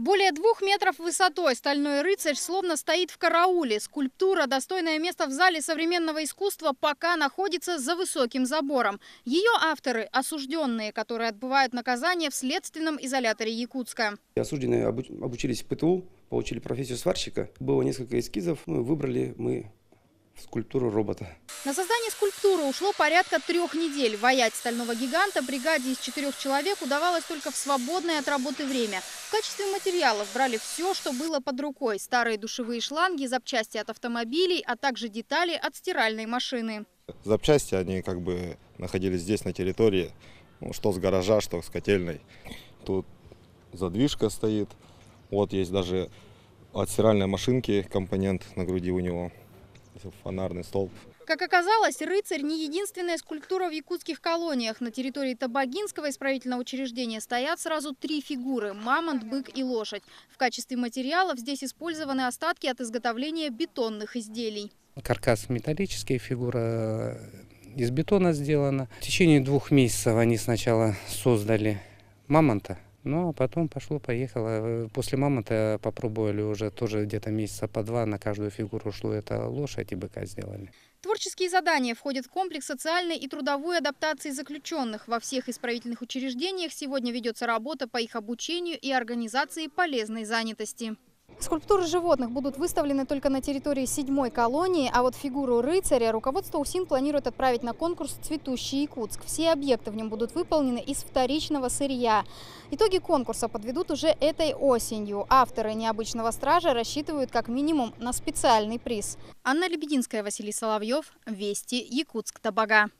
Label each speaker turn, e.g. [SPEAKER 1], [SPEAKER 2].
[SPEAKER 1] Более 2 метров высотой стальной рыцарь словно стоит в карауле. Скульптура, достойное место в зале современного искусства, пока находится за высоким забором. Ее авторы – осужденные, которые отбывают наказание в следственном изоляторе Якутска.
[SPEAKER 2] Осужденные обучились в ПТУ, получили профессию сварщика. Было несколько эскизов, выбрали скульптуру робота.
[SPEAKER 1] На создание скульптуры ушло порядка 3 недель. Ваять стального гиганта бригаде из 4 человек удавалось только в свободное от работы время. В качестве материалов брали все, что было под рукой. Старые душевые шланги, запчасти от автомобилей, а также детали от стиральной машины.
[SPEAKER 3] Запчасти, они как бы находились здесь на территории, что с гаража, что с котельной. Тут задвижка стоит. Вот есть даже от стиральной машинки компонент на груди у него. Фонарный столб.
[SPEAKER 1] Как оказалось, рыцарь не единственная скульптура в якутских колониях. На территории Табагинского исправительного учреждения стоят сразу 3 фигуры – мамонт, бык и лошадь. В качестве материалов здесь использованы остатки от изготовления бетонных изделий.
[SPEAKER 4] Каркас металлический, фигура из бетона сделана. В течение 2 месяцев они сначала создали мамонта. Ну, а потом пошло-поехало. После мамонта попробовали уже тоже где-то месяца по 2 на каждую фигуру ушло. Это лошадь и быка сделали.
[SPEAKER 1] Творческие задания входят в комплекс социальной и трудовой адаптации заключенных. Во всех исправительных учреждениях сегодня ведется работа по их обучению и организации полезной занятости. Скульптуры животных будут выставлены только на территории 7-й колонии, а вот фигуру рыцаря руководство УСИН планирует отправить на конкурс «Цветущий Якутск». Все объекты в нем будут выполнены из вторичного сырья. Итоги конкурса подведут уже этой осенью. Авторы «Необычного стража» рассчитывают как минимум на специальный приз. Анна Лебединская, Василий Соловьев. Вести. Якутск. Табага.